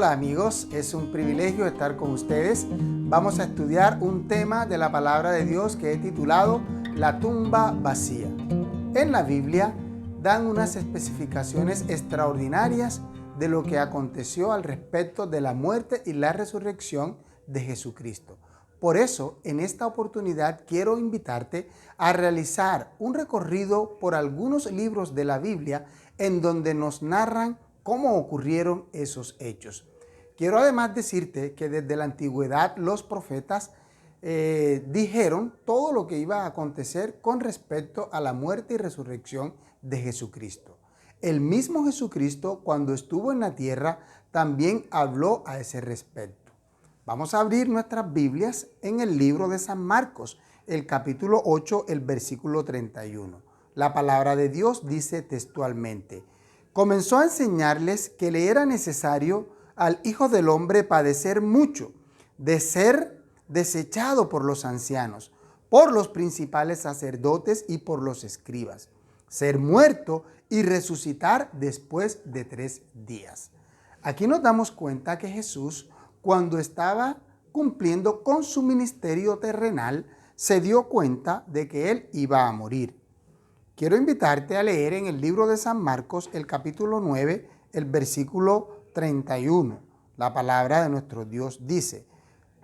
Hola amigos, es un privilegio estar con ustedes. Vamos a estudiar un tema de la palabra de Dios que he titulado La tumba vacía. En la Biblia dan unas especificaciones extraordinarias de lo que aconteció al respecto de la muerte y la resurrección de Jesucristo. Por eso, en esta oportunidad quiero invitarte a realizar un recorrido por algunos libros de la Biblia en donde nos narran cómo ocurrieron esos hechos. Quiero además decirte que desde la antigüedad los profetas dijeron todo lo que iba a acontecer con respecto a la muerte y resurrección de Jesucristo. El mismo Jesucristo, cuando estuvo en la tierra, también habló a ese respecto. Vamos a abrir nuestras Biblias en el libro de San Marcos, el capítulo 8, el versículo 31. La palabra de Dios dice textualmente: comenzó a enseñarles que le era necesario al Hijo del Hombre padecer mucho, de ser desechado por los ancianos, por los principales sacerdotes y por los escribas, ser muerto y resucitar después de 3 días. Aquí nos damos cuenta que Jesús, cuando estaba cumpliendo con su ministerio terrenal, se dio cuenta de que él iba a morir. Quiero invitarte a leer en el libro de San Marcos, el capítulo 9, el versículo 31. La palabra de nuestro Dios dice: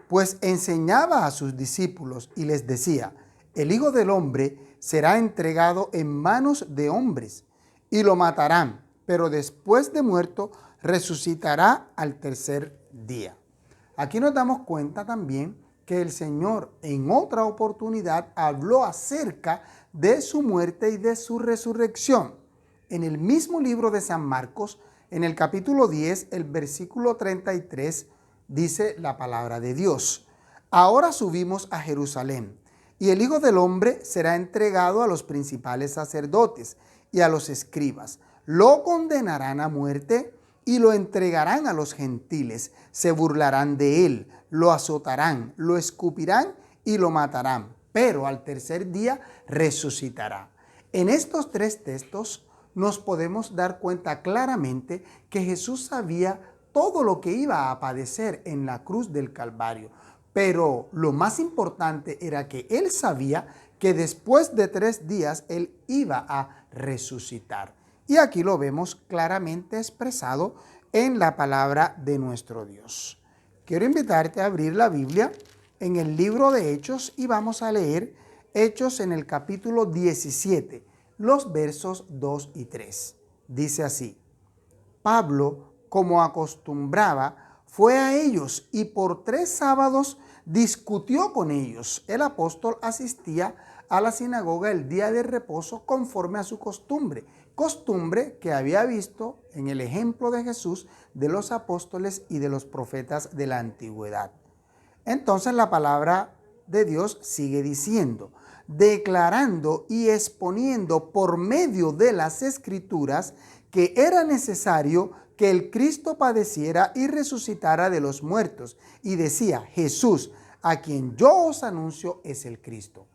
pues enseñaba a sus discípulos y les decía: el Hijo del Hombre será entregado en manos de hombres y lo matarán, pero después de muerto resucitará al tercer día. Aquí nos damos cuenta también que el Señor en otra oportunidad habló acerca de su muerte y de su resurrección. En el mismo libro de San Marcos, en el capítulo 10, el versículo 33, dice la palabra de Dios: ahora subimos a Jerusalén, y el Hijo del Hombre será entregado a los principales sacerdotes y a los escribas. Lo condenarán a muerte y lo entregarán a los gentiles. Se burlarán de él, lo azotarán, lo escupirán y lo matarán, pero al tercer día resucitará. En estos 3 textos nos podemos dar cuenta claramente que Jesús sabía todo lo que iba a padecer en la cruz del Calvario. Pero lo más importante era que él sabía que después de 3 días él iba a resucitar. Y aquí lo vemos claramente expresado en la palabra de nuestro Dios. Quiero invitarte a abrir la Biblia en el libro de Hechos y vamos a leer Hechos en el capítulo 17, los versos 2 y 3. Dice así: Pablo, como acostumbraba, fue a ellos y por 3 sábados discutió con ellos. El apóstol asistía a la sinagoga el día de reposo conforme a su costumbre que había visto en el ejemplo de Jesús, de los apóstoles y de los profetas de la antigüedad. Entonces la palabra de Dios sigue diciendo: declarando y exponiendo por medio de las Escrituras que era necesario que el Cristo padeciera y resucitara de los muertos. Y decía: Jesús, a quien yo os anuncio, es el Cristo.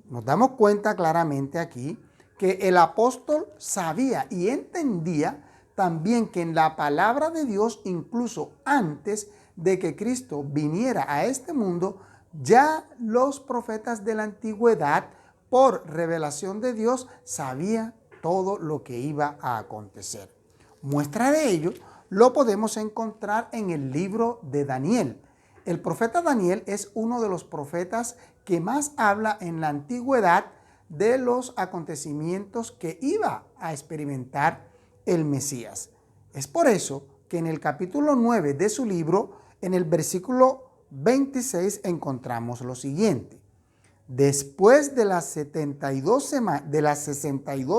Nos damos cuenta claramente aquí que el apóstol sabía y entendía también que en la palabra de Dios, incluso antes de que Cristo viniera a este mundo, ya los profetas de la antigüedad, por revelación de Dios, sabían todo lo que iba a acontecer. Muestra de ello lo podemos encontrar en el libro de Daniel. El profeta Daniel es uno de los profetas que más habla en la antigüedad de los acontecimientos que iba a experimentar el Mesías. Es por eso que en el capítulo 9 de su libro, en el versículo 26, encontramos lo siguiente: después de las 62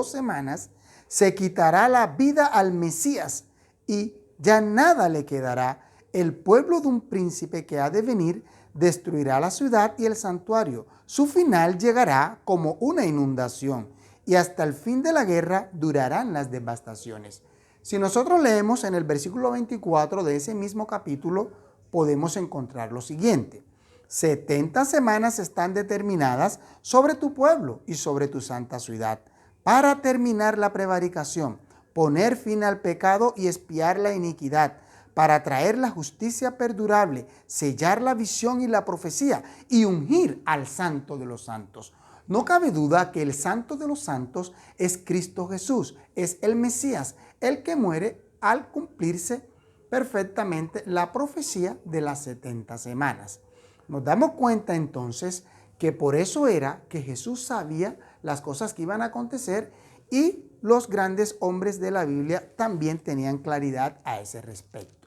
semanas, se quitará la vida al Mesías y ya nada le quedará. El pueblo de un príncipe que ha de venir destruirá la ciudad y el santuario. Su final llegará como una inundación y hasta el fin de la guerra durarán las devastaciones. Si nosotros leemos en el versículo 24 de ese mismo capítulo, podemos encontrar lo siguiente: 70 semanas están determinadas sobre tu pueblo y sobre tu santa ciudad, para terminar la prevaricación, poner fin al pecado y expiar la iniquidad, para traer la justicia perdurable, sellar la visión y la profecía y ungir al Santo de los Santos. No cabe duda que el Santo de los Santos es Cristo Jesús, es el Mesías, el que muere al cumplirse perfectamente la profecía de las 70 semanas. Nos damos cuenta entonces que por eso era que Jesús sabía las cosas que iban a acontecer y los grandes hombres de la Biblia también tenían claridad a ese respecto.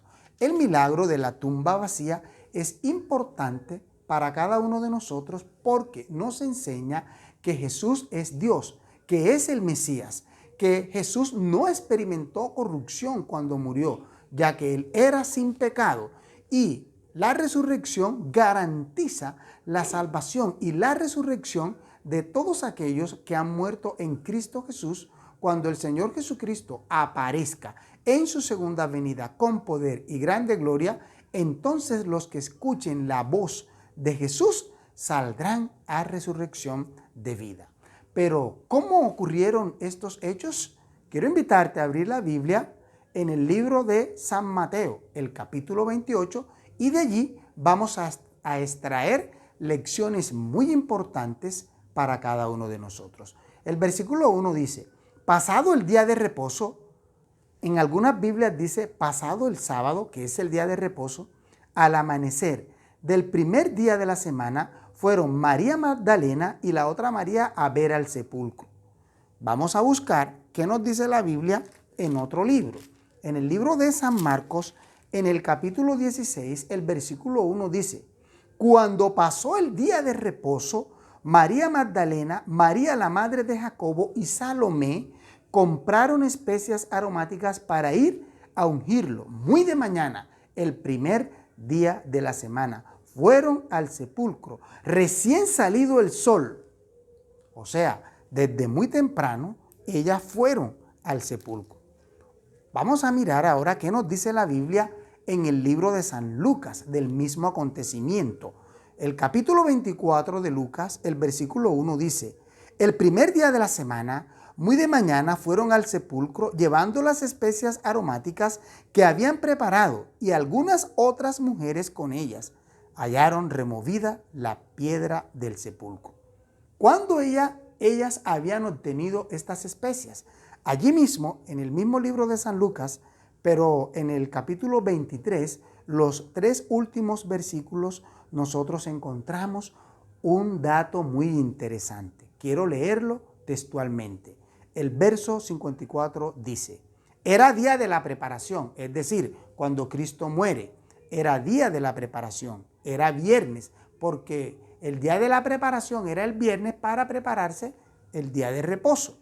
El milagro de la tumba vacía es importante para cada uno de nosotros porque nos enseña que Jesús es Dios, que es el Mesías, que Jesús no experimentó corrupción cuando murió, ya que Él era sin pecado, y la resurrección garantiza la salvación y la resurrección de todos aquellos que han muerto en Cristo Jesús cuando el Señor Jesucristo aparezca en su segunda venida con poder y grande gloria. Entonces los que escuchen la voz de Jesús saldrán a resurrección de vida. Pero, ¿cómo ocurrieron estos hechos? Quiero invitarte a abrir la Biblia en el libro de San Mateo, el capítulo 28, y de allí vamos a extraer lecciones muy importantes para cada uno de nosotros. El versículo 1 dice, pasado el día de reposo, en algunas Biblias dice pasado el sábado, que es el día de reposo, al amanecer del primer día de la semana, fueron María Magdalena y la otra María a ver al sepulcro. Vamos a buscar qué nos dice la Biblia en otro libro. En el libro de San Marcos, en el capítulo 16, el versículo 1 dice, cuando pasó el día de reposo, María Magdalena, María la madre de Jacobo y Salomé compraron especias aromáticas para ir a ungirlo. Muy de mañana, el primer día de la semana, fueron al sepulcro, recién salido el sol. O sea, desde muy temprano, ellas fueron al sepulcro. Vamos a mirar ahora qué nos dice la Biblia en el libro de San Lucas del mismo acontecimiento. El capítulo 24 de Lucas, el versículo 1 dice, el primer día de la semana, muy de mañana fueron al sepulcro llevando las especias aromáticas que habían preparado y algunas otras mujeres con ellas. Hallaron removida la piedra del sepulcro. ¿Cuándo ellas habían obtenido estas especias? Allí mismo, en el mismo libro de San Lucas, pero en el capítulo 23, los 3 últimos versículos, nosotros encontramos un dato muy interesante. Quiero leerlo textualmente. El verso 54 dice, era día de la preparación, es decir, cuando Cristo muere, era día de la preparación, era viernes, porque el día de la preparación era el viernes para prepararse el día de reposo.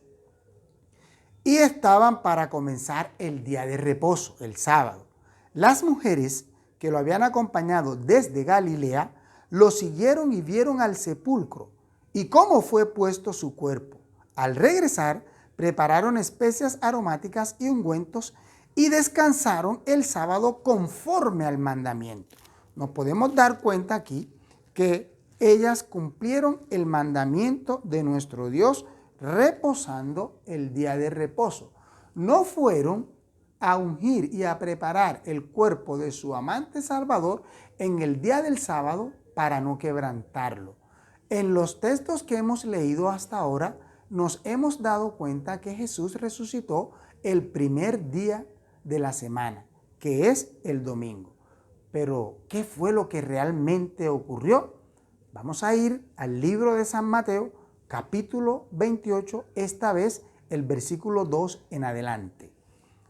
Y estaban para comenzar el día de reposo, el sábado. Las mujeres que lo habían acompañado desde Galilea lo siguieron y vieron al sepulcro y cómo fue puesto su cuerpo. Al regresar, prepararon especias aromáticas y ungüentos y descansaron el sábado conforme al mandamiento. Nos podemos dar cuenta aquí que ellas cumplieron el mandamiento de nuestro Dios reposando el día de reposo. No fueron a ungir y a preparar el cuerpo de su amante Salvador en el día del sábado para no quebrantarlo. En los textos que hemos leído hasta ahora, nos hemos dado cuenta que Jesús resucitó el primer día de la semana, que es el domingo. Pero, ¿qué fue lo que realmente ocurrió? Vamos a ir al libro de San Mateo, capítulo 28, esta vez el versículo 2 en adelante.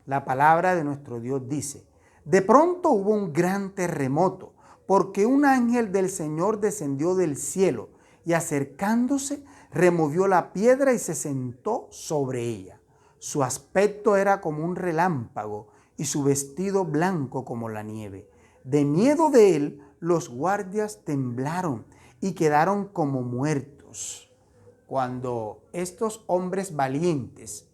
La palabra de nuestro Dios dice, de pronto hubo un gran terremoto, porque un ángel del Señor descendió del cielo y acercándose removió la piedra y se sentó sobre ella. Su aspecto era como un relámpago y su vestido blanco como la nieve. De miedo de él, los guardias temblaron y quedaron como muertos. Cuando estos hombres valientes,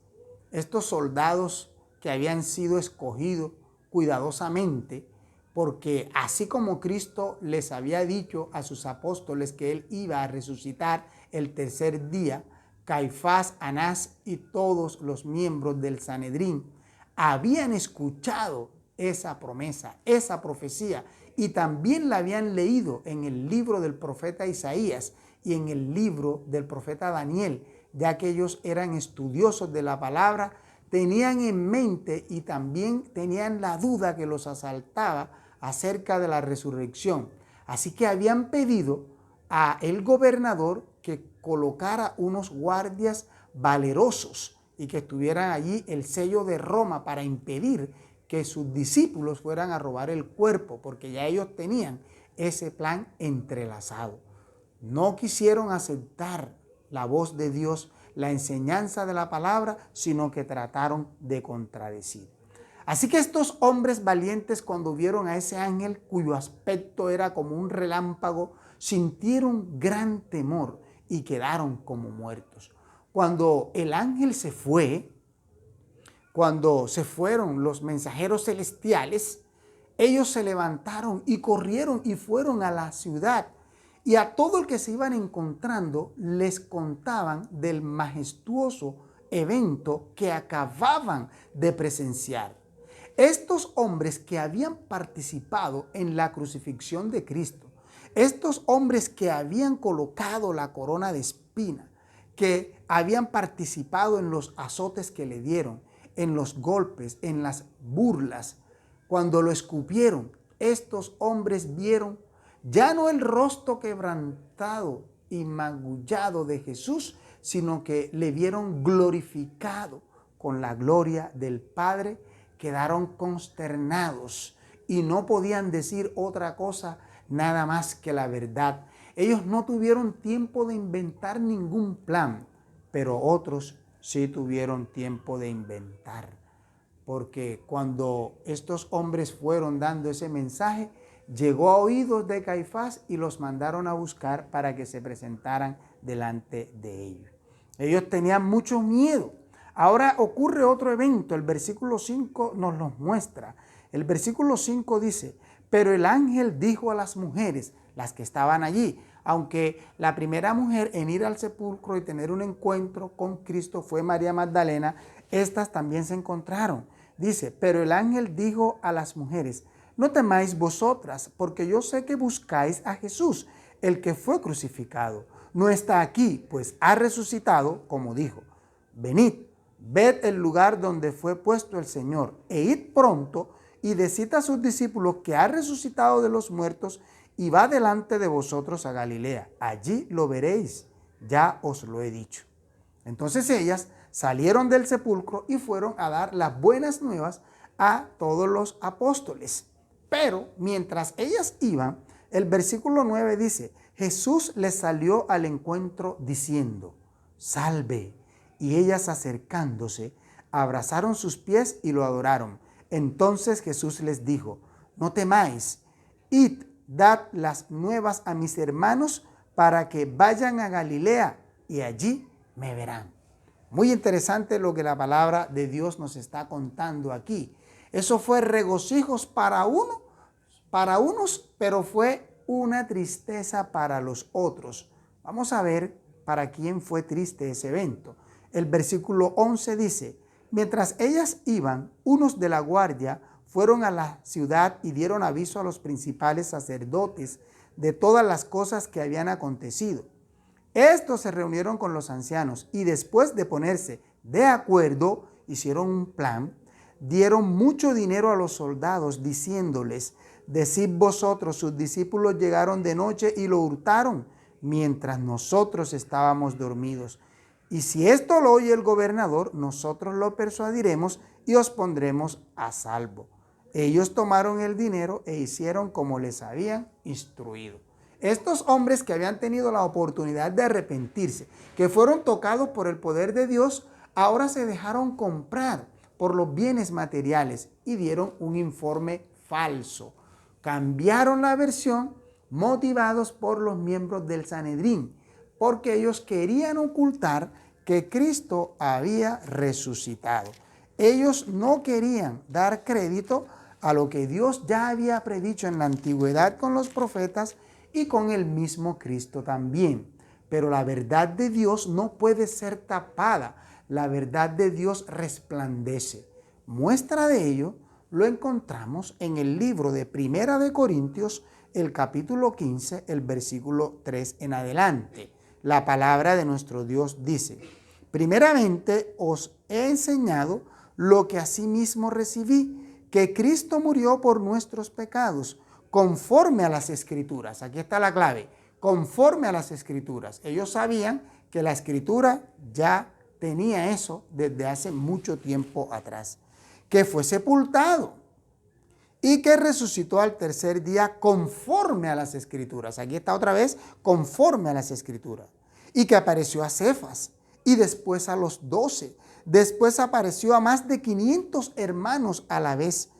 estos soldados que habían sido escogidos cuidadosamente, porque así como Cristo les había dicho a sus apóstoles que Él iba a resucitar el tercer día, Caifás, Anás y todos los miembros del Sanedrín habían escuchado esa promesa, esa profecía, y también la habían leído en el libro del profeta Isaías y en el libro del profeta Daniel, ya que ellos eran estudiosos de la palabra, tenían en mente y también tenían la duda que los asaltaba acerca de la resurrección. Así que habían pedido a el gobernador que colocara unos guardias valerosos y que estuvieran allí el sello de Roma para impedir que sus discípulos fueran a robar el cuerpo, porque ya ellos tenían ese plan entrelazado. No quisieron aceptar la voz de Dios, la enseñanza de la palabra, sino que trataron de contradecir. Así que estos hombres valientes, cuando vieron a ese ángel cuyo aspecto era como un relámpago, sintieron gran temor y quedaron como muertos. Cuando el ángel se fue, cuando se fueron los mensajeros celestiales, ellos se levantaron y corrieron y fueron a la ciudad. Y a todo el que se iban encontrando les contaban del majestuoso evento que acababan de presenciar. Estos hombres que habían participado en la crucifixión de Cristo, estos hombres que habían colocado la corona de espina, que habían participado en los azotes que le dieron, en los golpes, en las burlas, cuando lo escupieron, estos hombres vieron ya no el rostro quebrantado y magullado de Jesús, sino que le vieron glorificado con la gloria del Padre. Quedaron consternados y no podían decir otra cosa nada más que la verdad. Ellos no tuvieron tiempo de inventar ningún plan, pero otros sí tuvieron tiempo de inventar. Porque cuando estos hombres fueron dando ese mensaje, llegó a oídos de Caifás y los mandaron a buscar para que se presentaran delante de ellos. Ellos tenían mucho miedo. Ahora ocurre otro evento, el versículo 5 nos lo muestra. El versículo 5 dice, pero el ángel dijo a las mujeres, las que estaban allí, aunque la primera mujer en ir al sepulcro y tener un encuentro con Cristo fue María Magdalena, estas también se encontraron. Dice, pero el ángel dijo a las mujeres, no temáis vosotras, porque yo sé que buscáis a Jesús, el que fue crucificado. No está aquí, pues ha resucitado, como dijo. Venid, ved el lugar donde fue puesto el Señor, e id pronto y decid a sus discípulos que ha resucitado de los muertos y va delante de vosotros a Galilea. Allí lo veréis, ya os lo he dicho. Entonces ellas salieron del sepulcro y fueron a dar las buenas nuevas a todos los apóstoles. Pero mientras ellas iban, el versículo 9 dice, Jesús les salió al encuentro diciendo, salve. Y ellas acercándose, abrazaron sus pies y lo adoraron. Entonces Jesús les dijo, no temáis, id, dad las nuevas a mis hermanos para que vayan a Galilea y allí me verán. Muy interesante lo que la palabra de Dios nos está contando aquí. Eso fue regocijos para unos, pero fue una tristeza para los otros. Vamos a ver para quién fue triste ese evento. El versículo 11 dice, mientras ellas iban, unos de la guardia fueron a la ciudad y dieron aviso a los principales sacerdotes de todas las cosas que habían acontecido. Estos se reunieron con los ancianos y después de ponerse de acuerdo, hicieron un plan, dieron mucho dinero a los soldados diciéndoles, decid vosotros, sus discípulos llegaron de noche y lo hurtaron mientras nosotros estábamos dormidos. Y si esto lo oye el gobernador, nosotros lo persuadiremos y os pondremos a salvo. Ellos tomaron el dinero e hicieron como les habían instruido. Estos hombres que habían tenido la oportunidad de arrepentirse, que fueron tocados por el poder de Dios, ahora se dejaron comprar por los bienes materiales y dieron un informe falso. Cambiaron la versión motivados por los miembros del Sanedrín, porque ellos querían ocultar que Cristo había resucitado. Ellos no querían dar crédito a lo que Dios ya había predicho en la antigüedad con los profetas y con el mismo Cristo también. Pero la verdad de Dios no puede ser tapada. La verdad de Dios resplandece. Muestra de ello lo encontramos en el libro de Primera de Corintios, el capítulo 15, el versículo 3 en adelante. La palabra de nuestro Dios dice: primeramente os he enseñado lo que asimismo recibí, que Cristo murió por nuestros pecados, conforme a las Escrituras. Aquí está la clave, conforme a las Escrituras. Ellos sabían que la Escritura ya tenía eso desde hace mucho tiempo atrás. Que fue sepultado y que resucitó al tercer día conforme a las Escrituras. Aquí está otra vez, conforme a las Escrituras. Y que apareció a Cefas y después a los 12. Después apareció a más de 500 hermanos a la vez,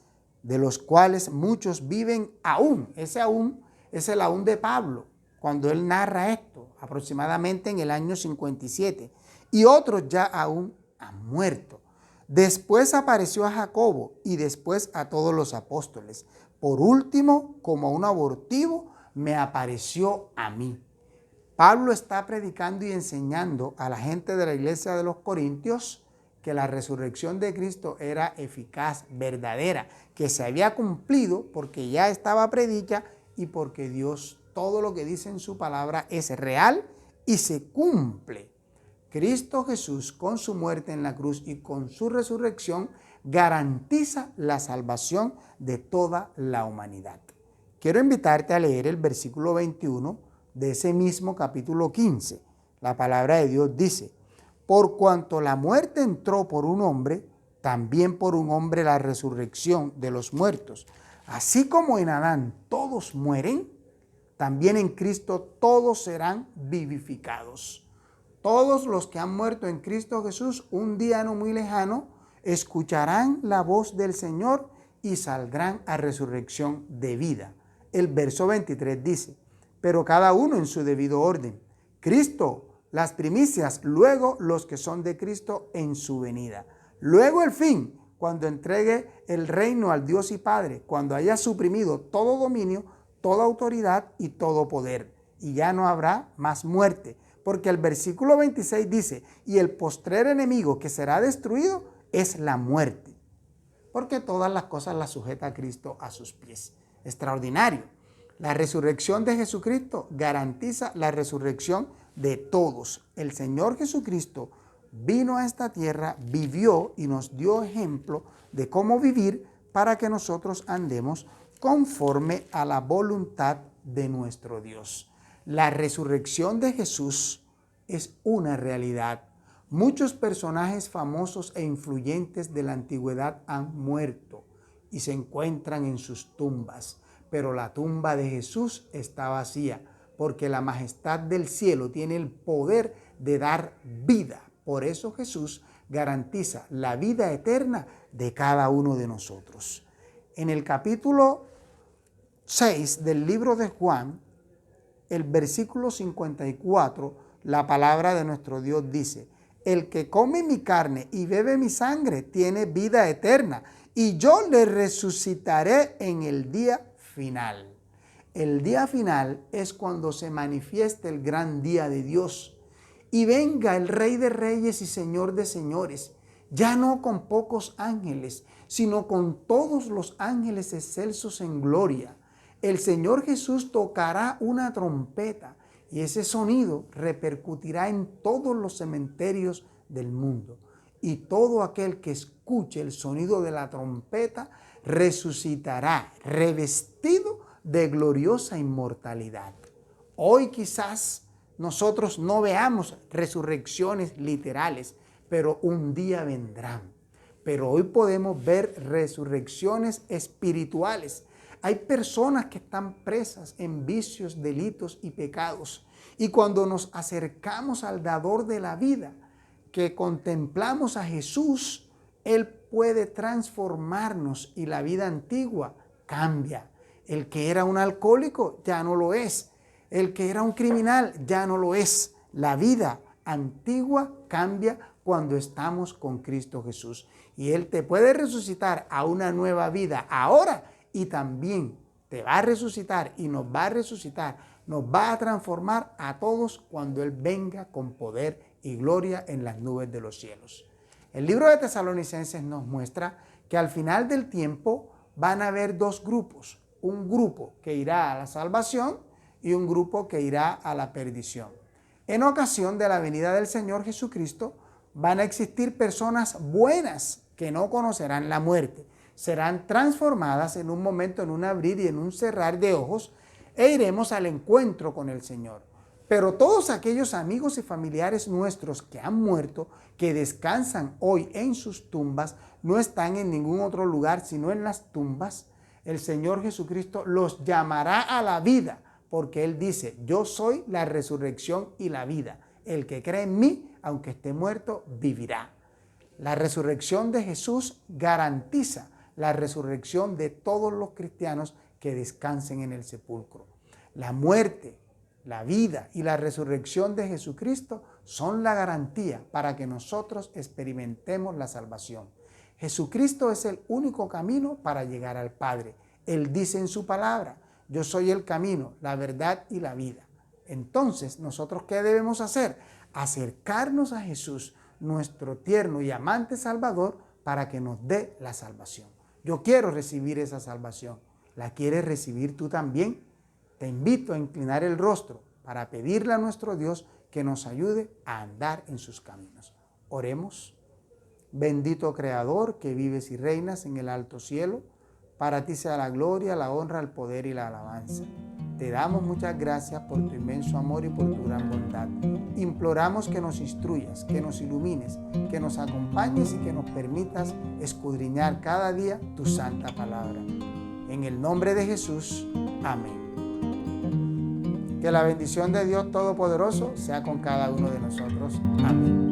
de los cuales muchos viven aún. Ese aún es el aún de Pablo, cuando él narra esto, aproximadamente en el año 57. Y otros ya aún han muerto. Después apareció a Jacobo y después a todos los apóstoles. Por último, como un abortivo, me apareció a mí. Pablo está predicando y enseñando a la gente de la iglesia de los Corintios que la resurrección de Cristo era eficaz, verdadera, que se había cumplido porque ya estaba predicha y porque Dios, todo lo que dice en su palabra es real y se cumple. Cristo Jesús, con su muerte en la cruz y con su resurrección, garantiza la salvación de toda la humanidad. Quiero invitarte a leer el versículo 21 de ese mismo capítulo 15. La palabra de Dios dice: por cuanto la muerte entró por un hombre, también por un hombre la resurrección de los muertos. Así como en Adán todos mueren, también en Cristo todos serán vivificados. Todos los que han muerto en Cristo Jesús, un día no muy lejano, escucharán la voz del Señor y saldrán a resurrección de vida. El verso 23 dice: pero cada uno en su debido orden. Cristo, las primicias, luego los que son de Cristo en su venida. Luego el fin, cuando entregue el reino al Dios y Padre, cuando haya suprimido todo dominio, toda autoridad y todo poder. Y ya no habrá más muerte, porque el versículo 26 dice: y el postrer enemigo que será destruido es la muerte, porque todas las cosas las sujeta a Cristo a sus pies. Extraordinario. La resurrección de Jesucristo garantiza la resurrección de todos. El Señor Jesucristo vino a esta tierra, vivió y nos dio ejemplo de cómo vivir para que nosotros andemos conforme a la voluntad de nuestro Dios. La resurrección de Jesús es una realidad. Muchos personajes famosos e influyentes de la antigüedad han muerto y se encuentran en sus tumbas. Pero la tumba de Jesús está vacía, porque la majestad del cielo tiene el poder de dar vida. Por eso Jesús garantiza la vida eterna de cada uno de nosotros. En el capítulo 6 del libro de Juan, el versículo 54, la palabra de nuestro Dios dice: el que come mi carne y bebe mi sangre tiene vida eterna, y yo le resucitaré en el día final. El día final es cuando se manifieste el gran día de Dios y venga el Rey de Reyes y Señor de Señores, ya no con pocos ángeles, sino con todos los ángeles excelsos en gloria. El Señor Jesús tocará una trompeta y ese sonido repercutirá en todos los cementerios del mundo. Y todo aquel que escuche el sonido de la trompeta resucitará revestido de gloriosa inmortalidad. Hoy quizás nosotros no veamos resurrecciones literales, pero un día vendrán. Pero hoy podemos ver resurrecciones espirituales. Hay personas que están presas en vicios, delitos y pecados. Y cuando nos acercamos al dador de la vida, que contemplamos a Jesús, Él puede transformarnos y la vida antigua cambia. El que era un alcohólico ya no lo es. El que era un criminal ya no lo es. La vida antigua cambia cuando estamos con Cristo Jesús. Y Él te puede resucitar a una nueva vida ahora y también te va a resucitar y nos va a resucitar, nos va a transformar a todos cuando Él venga con poder y gloria en las nubes de los cielos. El libro de Tesalonicenses nos muestra que al final del tiempo van a haber dos grupos. Un grupo que irá a la salvación y un grupo que irá a la perdición. En ocasión de la venida del Señor Jesucristo, van a existir personas buenas que no conocerán la muerte. Serán transformadas en un momento, en un abrir y en un cerrar de ojos, e iremos al encuentro con el Señor. Pero todos aquellos amigos y familiares nuestros que han muerto, que descansan hoy en sus tumbas, no están en ningún otro lugar sino en las tumbas. El Señor Jesucristo los llamará a la vida, porque Él dice: yo soy la resurrección y la vida. El que cree en mí, aunque esté muerto, vivirá. La resurrección de Jesús garantiza la resurrección de todos los cristianos que descansen en el sepulcro. La muerte, la vida y la resurrección de Jesucristo son la garantía para que nosotros experimentemos la salvación. Jesucristo es el único camino para llegar al Padre. Él dice en su palabra: yo soy el camino, la verdad y la vida. Entonces, ¿nosotros qué debemos hacer? Acercarnos a Jesús, nuestro tierno y amante Salvador, para que nos dé la salvación. Yo quiero recibir esa salvación. ¿La quieres recibir tú también? Te invito a inclinar el rostro para pedirle a nuestro Dios que nos ayude a andar en sus caminos. Oremos. Bendito Creador, que vives y reinas en el alto cielo, para ti sea la gloria, la honra, el poder y la alabanza. Te damos muchas gracias por tu inmenso amor y por tu gran bondad. Imploramos que nos instruyas, que nos ilumines, que nos acompañes y que nos permitas escudriñar cada día tu santa palabra. En el nombre de Jesús, amén. Que la bendición de Dios Todopoderoso sea con cada uno de nosotros. Amén.